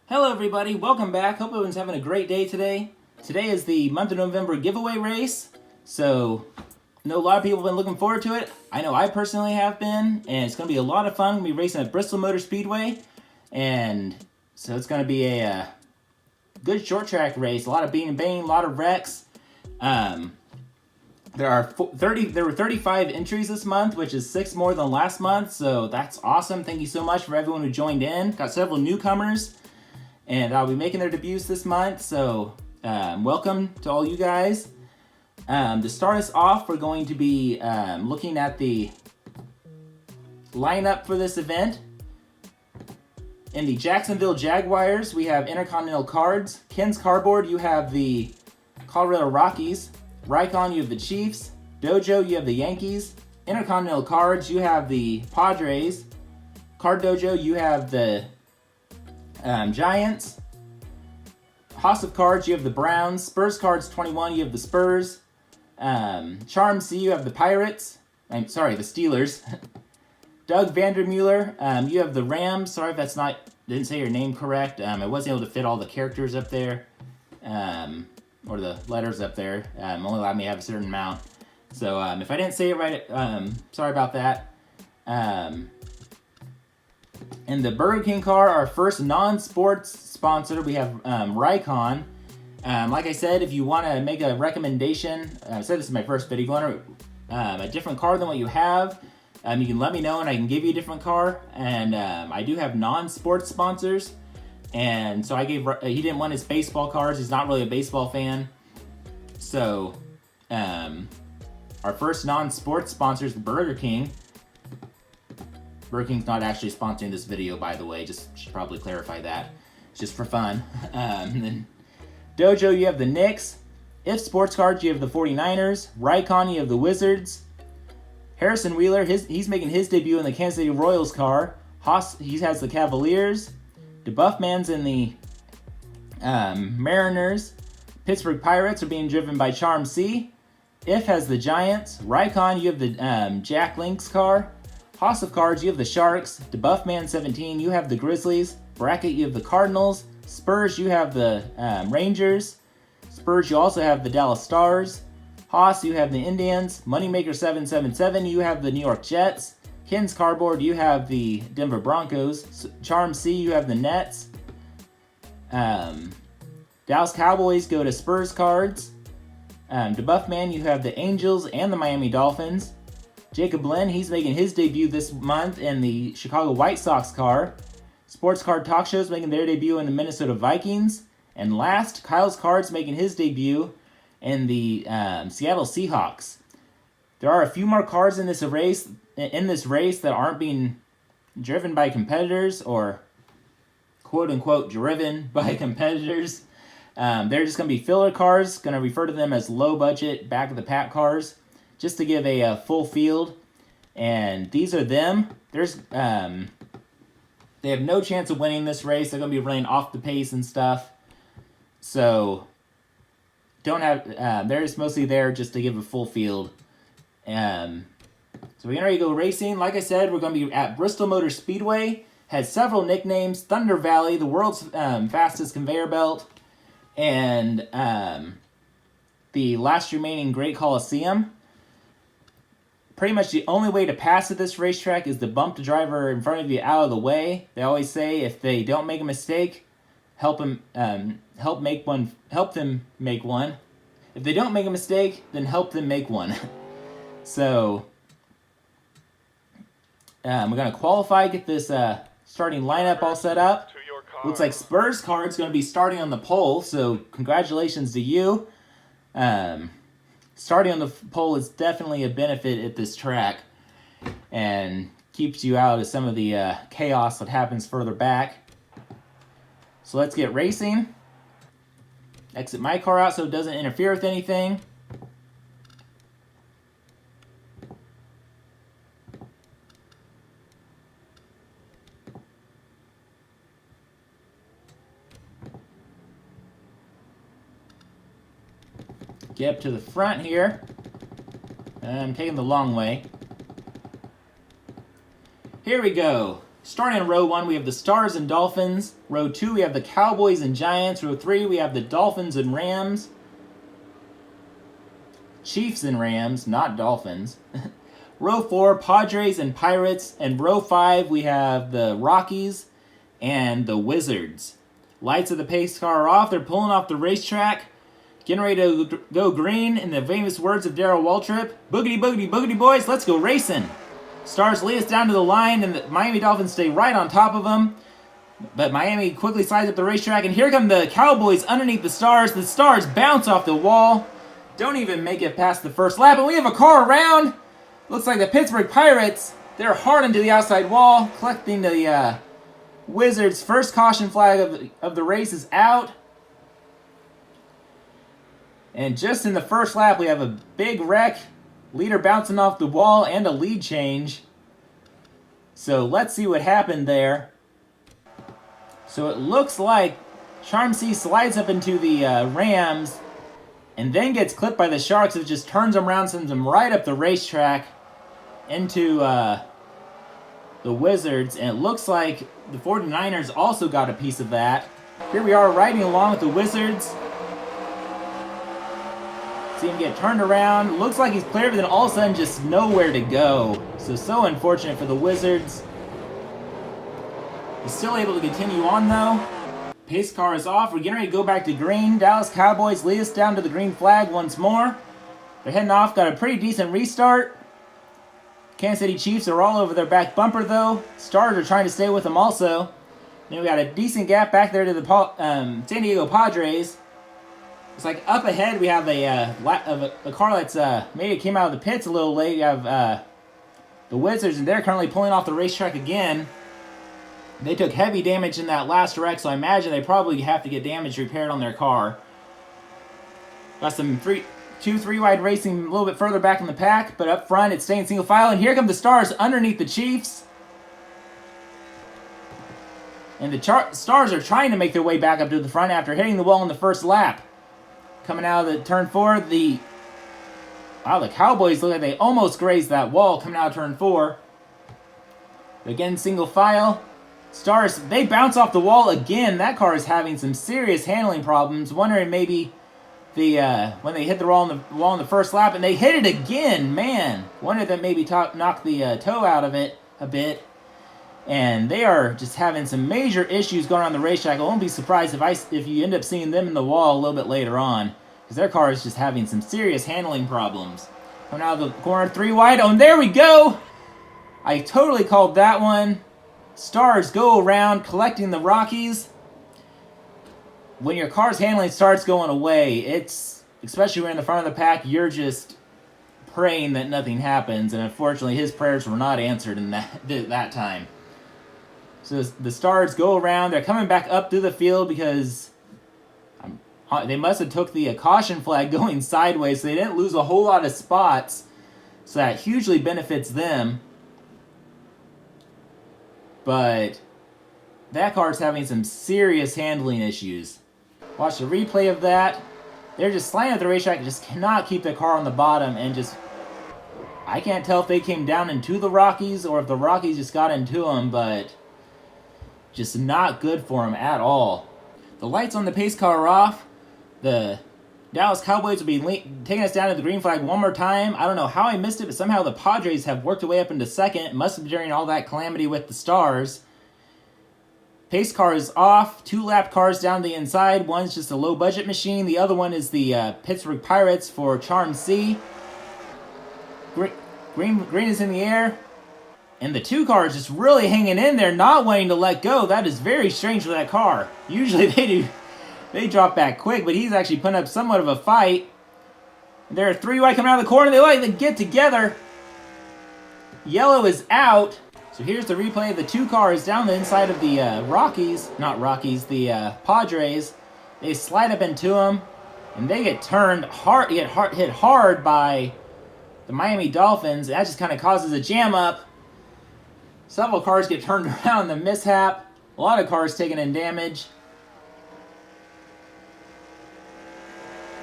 Hello everybody, welcome back. Hope everyone's having a great day today. Today is the month of November giveaway race. So, I know a lot of people have been looking forward to it. I know I personally have been, and it's going to be a lot of fun. We're going to be racing at Bristol Motor Speedway, and so it's going to be a good short track race. A lot of being and banging, a lot of wrecks. There were 35 entries this month, which is 6 more than last month, so that's awesome. Thank you so much for everyone who joined in. Got several newcomers, and I'll be making their debuts this month, so welcome to all you guys. To start us off, we're going to be looking at the lineup for this event. In the Jacksonville Jaguars, we have Intercontinental Cards. Ken's Cardboard, you have the Colorado Rockies. Rykon, you have the Chiefs. Dojo, you have the Yankees. Intercontinental Cards, you have the Padres. Card Dojo, you have the Giants. House of Cards, you have the Browns. Spurs Cards 21, you have the Spurs. Charm C, you have the Pirates. The Steelers. Doug Vandermuller, you have the Rams. Sorry if didn't say your name correct. I wasn't able to fit all the characters up there. Or the letters up there. Only allowed me to have a certain amount. So if I didn't say it right, sorry about that. In the Burger King car, our first non-sports sponsor, we have Rykon. Like I said, if you want to make a recommendation, I said this is my first video, if you want a different car than what you have, you can let me know and I can give you a different car. And I do have non-sports sponsors. And so he didn't want his baseball cards. He's not really a baseball fan. So, our first non-sports sponsor is Burger King. Burger King's not actually sponsoring this video, by the way. Just should probably clarify that. It's just for fun. Then Dojo, you have the Knicks. If Sports Cards, you have the 49ers. Rykon, you have the Wizards. Harrison Wheeler, he's making his debut in the Kansas City Royals car. Haas, he has the Cavaliers. DeBuffman's in the Mariners. Pittsburgh Pirates are being driven by Charm C. If has the Giants. Rykon, you have the Jack Link's car. House of Cards, you have the Sharks. DeBuffman 17, you have the Grizzlies. Bracket, you have the Cardinals. Spurs, you have the Rangers. Spurs, you also have the Dallas Stars. Haas, you have the Indians. Moneymaker 777, you have the New York Jets. Ken's Cardboard, you have the Denver Broncos. Charm C, you have the Nets. Dallas Cowboys go to Spurs Cards. DeBuffman, you have the Angels and the Miami Dolphins. Jacob Lynn, he's making his debut this month in the Chicago White Sox car. Sports Card Talk Show's making their debut in the Minnesota Vikings. And last, Kyle's Cards making his debut in the Seattle Seahawks. There are a few more cards in this race that aren't being driven by competitors or quote-unquote driven by competitors. They're just going to be filler cars, going to refer to them as low-budget back-of-the-pack cars, just to give a full field. And these are them. They have no chance of winning this race. They're going to be running off the pace and stuff. So, they're just mostly there just to give a full field. So we're getting ready to go racing. Like I said, we're going to be at Bristol Motor Speedway. Has several nicknames. Thunder Valley, the world's fastest conveyor belt. And the last remaining Great Coliseum. Pretty much the only way to pass at this racetrack is to bump the driver in front of you out of the way. They always say if they don't make a mistake, help them make one. If they don't make a mistake, then help them make one. So, we're going to qualify, get this starting lineup all set up. Looks like Spurs Card's going to be starting on the pole, so congratulations to you. Starting on the pole is definitely a benefit at this track and keeps you out of some of the chaos that happens further back. So let's get racing. Exit my car out so it doesn't interfere with anything. Get up to the front here. I'm taking the long way. Here we go. Starting in row 1, we have the Stars and Dolphins. Row 2, we have the Cowboys and Giants. Row 3, we have the Dolphins and Rams. Chiefs and Rams, not Dolphins. Row 4, Padres and Pirates. And row 5, we have the Rockies and the Wizards. Lights of the pace car are off. They're pulling off the racetrack. Getting ready to go green in the famous words of Darrell Waltrip. Boogity, boogity, boogity, boys, let's go racing. Stars lead us down to the line, and the Miami Dolphins stay right on top of them. But Miami quickly slides up the racetrack, and here come the Cowboys underneath the Stars. The Stars bounce off the wall. Don't even make it past the first lap, and we have a car around. Looks like the Pittsburgh Pirates. They're hard into the outside wall, collecting the Wizards' first caution flag of the race is out. And just in the first lap, we have a big wreck. Leader bouncing off the wall and a lead change. So let's see what happened there. So it looks like Charm C slides up into the Rams and then gets clipped by the Sharks. It just turns them around, sends them right up the racetrack into the Wizards. And it looks like the 49ers also got a piece of that. Here we are riding along with the Wizards. See him get turned around. Looks like he's clear, but then all of a sudden just nowhere to go. So unfortunate for the Wizards. He's still able to continue on though. Pace car is off. We're getting ready to go back to green. Dallas Cowboys lead us down to the green flag once more. They're heading off. Got a pretty decent restart. Kansas City Chiefs are all over their back bumper though. Stars are trying to stay with them also. Then we got a decent gap back there to the San Diego Padres. It's like up ahead we have a car that's maybe it came out of the pits a little late. You have the Wizards, and they're currently pulling off the racetrack again. They took heavy damage in that last wreck, so I imagine they probably have to get damage repaired on their car. Got some 2-3 wide racing a little bit further back in the pack, but up front it's staying single file, and here come the Stars underneath the Chiefs. And the Stars are trying to make their way back up to the front after hitting the wall in the first lap. Coming out of the turn 4, the Cowboys look like they almost grazed that wall coming out of turn 4. Again, single file. Stars, they bounce off the wall again. That car is having some serious handling problems. Wondering maybe when they hit the wall in the first lap, and they hit it again. Man, wonder if that maybe knocked the toe out of it a bit. And they are just having some major issues going on the racetrack. I won't be surprised if you end up seeing them in the wall a little bit later on, because their car is just having some serious handling problems. Coming out of the corner, 3 wide. Oh, and there we go! I totally called that one. Stars go around collecting the Rockies. When your car's handling starts going away, especially when you're in the front of the pack, you're just praying that nothing happens. And unfortunately, his prayers were not answered in that time. So the Stars go around. They're coming back up through the field because they must have took the caution flag going sideways, so they didn't lose a whole lot of spots. So that hugely benefits them. But that car's having some serious handling issues. Watch the replay of that. They're just sliding at the racetrack and just cannot keep the car on the bottom, and just I can't tell if they came down into the Rockies or if the Rockies just got into them, but just not good for them at all. The lights on the pace car are off. The Dallas Cowboys will be taking us down to the green flag one more time. I don't know how I missed it, but somehow the Padres have worked their way up into second. It must have been during all that calamity with the Stars. Pace car is off. 2 lap cars down the inside. One's just a low-budget machine. The other one is the Pittsburgh Pirates for Charm C. Green is in the air. And the 2 cars just really hanging in there, not wanting to let go. That is very strange for that car. Usually they do. They drop back quick, but he's actually putting up somewhat of a fight. There are 3 wide coming out of the corner. They like to get together. Yellow is out. So here's the replay of the 2 cars down the inside of the the Padres. They slide up into them, and they get hit hard by the Miami Dolphins. That just kind of causes a jam up. Several cars get turned around in the mishap. A lot of cars taking in damage.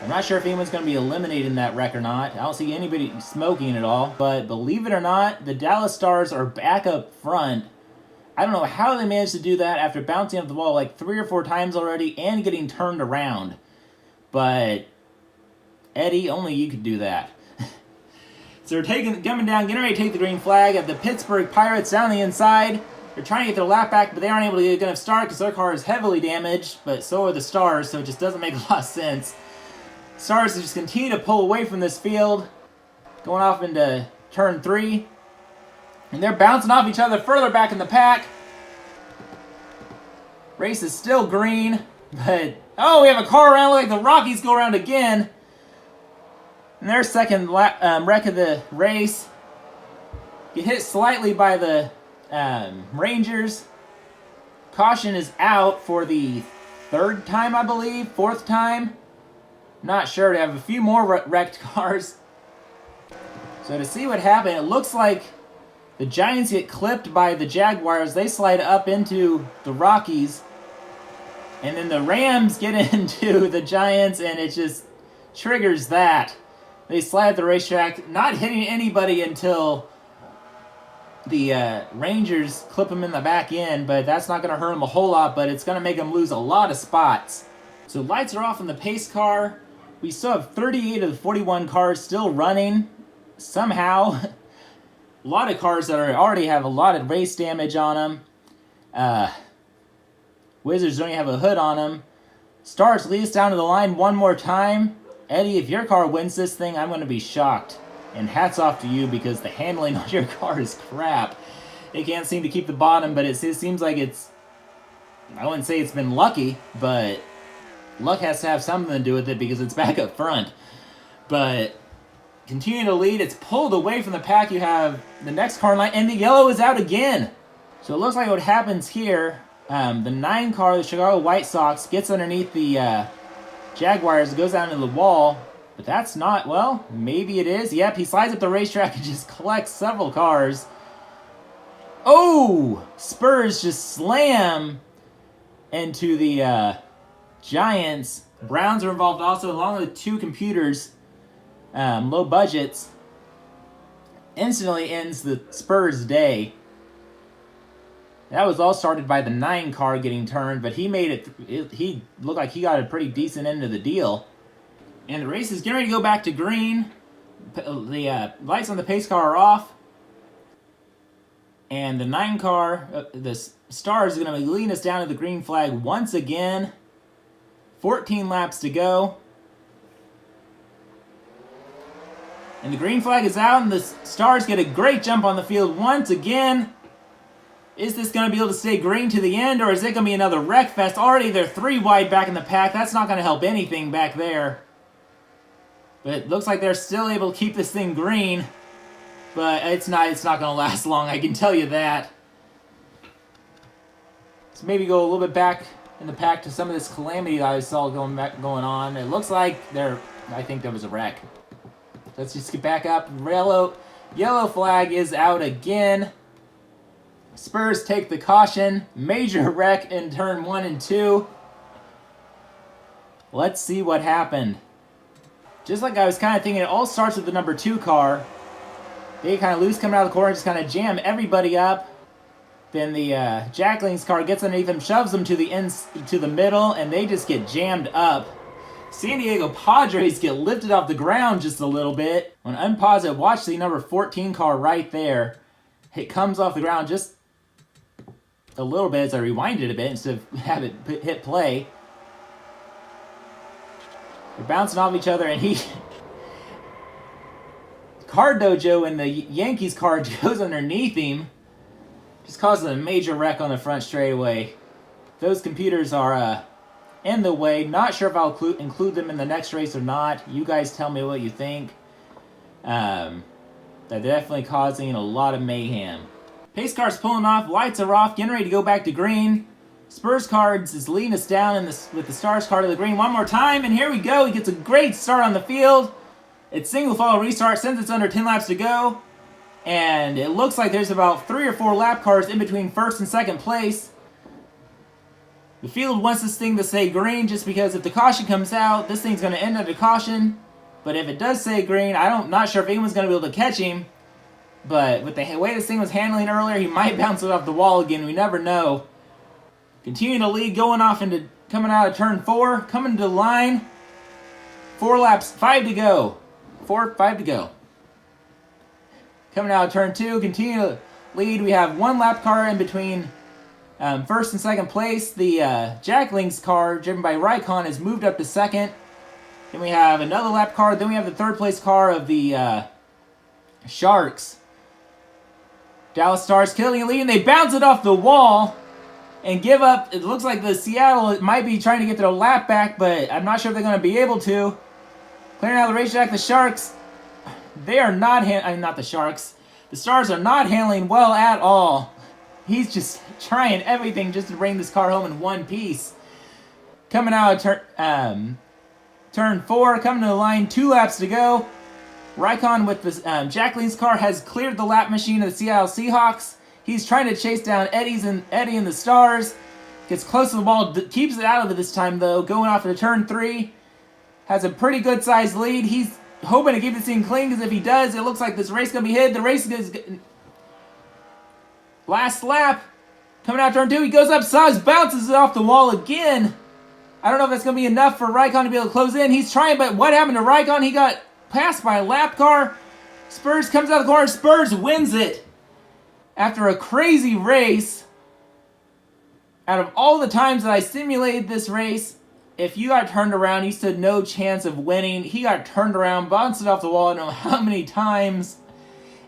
I'm not sure if anyone's going to be eliminated in that wreck or not. I don't see anybody smoking at all. But believe it or not, the Dallas Stars are back up front I don't know how they managed to do that after bouncing off the wall like 3 or 4 times already and getting turned around. But Eddie, only you could do that. So they're coming down, getting ready to take the green flag at the Pittsburgh Pirates down the inside. They're trying to get their lap back, but they aren't able to get a good enough start because their car is heavily damaged, but so are the Stars, so it just doesn't make a lot of sense. Stars just continue to pull away from this field, going off into turn 3. And they're bouncing off each other further back in the pack. Race is still green, but oh, we have a car around like the Rockies go around again. And their second wreck of the race. Get hit slightly by the Rangers. Caution is out for the 3rd time, I believe. 4th time. Not sure. They have a few more wrecked cars. So to see what happened, it looks like the Giants get clipped by the Jaguars. They slide up into the Rockies. And then the Rams get into the Giants, and it just triggers that. They slide at the racetrack, not hitting anybody until the Rangers clip them in the back end, but that's not going to hurt them a whole lot, but it's going to make them lose a lot of spots. So lights are off in the pace car. We still have 38 of the 41 cars still running. Somehow, a lot of cars that already have a lot of race damage on them. Wizards don't even have a hood on them. Stars lead us down to the line one more time. Eddie, if your car wins this thing, I'm going to be shocked. And hats off to you because the handling on your car is crap. They can't seem to keep the bottom, but it seems like it's... I wouldn't say it's been lucky, but luck has to have something to do with it because it's back up front. But continue to lead. It's pulled away from the pack. You have the next car in line, and the yellow is out again. So it looks like what happens here, the 9 car, the Chicago White Sox, gets underneath the Jaguars, goes down to the wall, but that's not, well, maybe it is. Yep, he slides up the racetrack and just collects several cars. Oh! Spurs just slam into the Giants. Browns are involved also, along with 2 computers, low budgets. Instantly ends the Spurs' day. That was all started by the 9 car getting turned, but he made it, he looked like he got a pretty decent end of the deal. And the race is getting ready to go back to green. The lights on the pace car are off. And the 9 car, the Stars, are going to be leading us down to the green flag once again. 14 laps to go. And the green flag is out, and the Stars get a great jump on the field once again. Is this going to be able to stay green to the end, or is it going to be another wreck fest? Already they're 3 wide back in the pack. That's not going to help anything back there. But it looks like they're still able to keep this thing green. But it's not going to last long, I can tell you that. Let's maybe go a little bit back in the pack to some of this calamity that I saw going on. It looks like I think there was a wreck. Let's just get back up. Yellow flag is out again. Spurs take the caution. Major wreck in turn 1 and 2. Let's see what happened. Just like I was kind of thinking, it all starts with the number 2 car. They kind of loose coming out of the corner, just kind of jam everybody up. Then the Jackling's car gets underneath them, shoves them to the middle, and they just get jammed up. San Diego Padres get lifted off the ground just a little bit. When unpause it, watch the number 14 car right there. It comes off the ground just a little bit as I rewind it a bit instead of have it hit play. They're bouncing off each other, and Car Dojo and the Yankees car goes underneath him. Just causes a major wreck on the front straightaway. Those computers are in the way. Not sure if I'll include them in the next race or not. You guys tell me what you think. They're definitely causing a lot of mayhem. Pace car's pulling off. Lights are off. Getting ready to go back to green. Spurs cards is leading us down with the Stars car to the green one more time. And here we go. He gets a great start on the field. It's single file restart since it's under 10 laps to go. And it looks like there's about 3 or 4 lap cars in between first and second place. The field wants this thing to say green just because if the caution comes out, this thing's going to end under caution. But if it does say green, I'm not sure if anyone's going to be able to catch him. But with the way this thing was handling earlier, he might bounce it off the wall again. We never know. Continuing to lead, coming out of turn 4, coming to the line. 4 laps, 5 to go. 5 to go. Coming out of turn 2, continue to lead. We have 1 lap car in between first and second place. The Jackling's car, driven by Raikkonen, has moved up to second. Then we have another lap car. Then we have the third place car of the Sharks. Dallas Stars killing a lead, and they bounce it off the wall and give up. It looks like the Seattle might be trying to get their lap back, but I'm not sure if they're going to be able to. Clearing out the racetrack, the Sharks, they are not not the Sharks. The Stars are not handling well at all. He's just trying everything just to bring this car home in one piece. Coming out of turn 4, coming to the line, 2 laps to go. Raikkonen with the Jacqueline's car has cleared the lap machine of the Seattle Seahawks. He's trying to chase down Eddie and the Stars. Gets close to the wall, keeps it out of it this time though. Going off to turn 3. Has a pretty good sized lead. He's hoping to keep this thing clean, because if he does, it looks like this race is going to be hid. The race is last lap. Coming out turn 2, he goes up, bounces it off the wall again. I don't know if that's going to be enough for Raikkonen to be able to close in. He's trying, but what happened to Raikkonen? He got passed by a lap car. Spurs comes out of the corner. Spurs wins it. After a crazy race, out of all the times that I simulated this race, if you got turned around, you stood no chance of winning. He got turned around, bounced it off the wall I don't know how many times,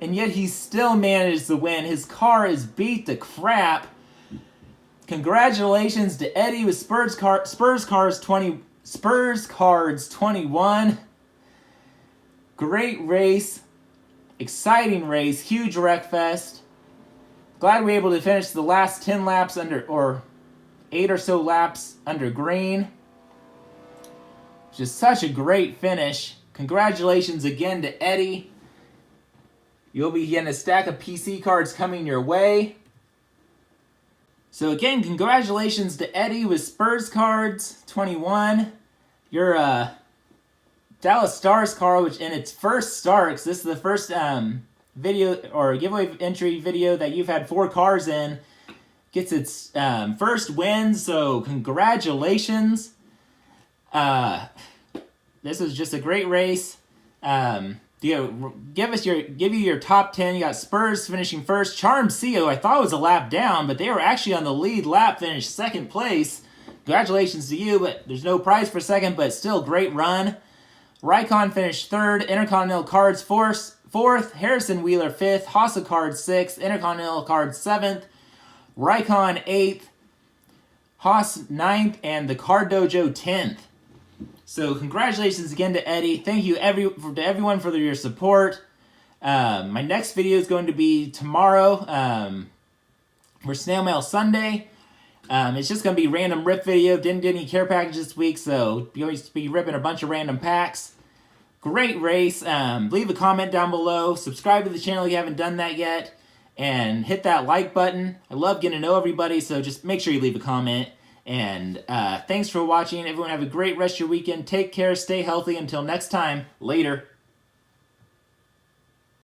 and yet he still managed to win. His car is beat to crap. Congratulations to Eddie with Spurs Cards 21. Great race. Exciting race. Huge wreck fest. Glad we were able to finish the last 10 laps or 8 or so laps under green. Just such a great finish. Congratulations again to Eddie. You'll be getting a stack of PC cards coming your way. So again, congratulations to Eddie with Spurs Cards 21. Your Dallas Stars car, which in its first starts, this is the first video or giveaway entry video that you've had 4 cars in, gets its first win. So congratulations. This was just a great race. Give you your top 10. You got Spurs finishing first. Charm CO, I thought was a lap down, but they were actually on the lead lap, finished second place. Congratulations to you, but there's no prize for second, but still great run. Raikkonen finished third. Intercontinental Cards fourth. Harrison Wheeler fifth. Haas Cards sixth. Intercontinental Cards seventh. Raikkonen 8th. Haas 9th. And the Card Dojo 10th. So congratulations again to Eddie. Thank you to everyone for your support. My next video is going to be tomorrow for Snail Mail Sunday. It's just going to be random rip video. Didn't get any care package this week, so you're going to be ripping a bunch of random packs. Great race. Leave a comment down below. Subscribe to the channel if you haven't done that yet. And hit that like button. I love getting to know everybody, so just make sure you leave a comment. And thanks for watching. Everyone have a great rest of your weekend. Take care. Stay healthy. Until next time. Later.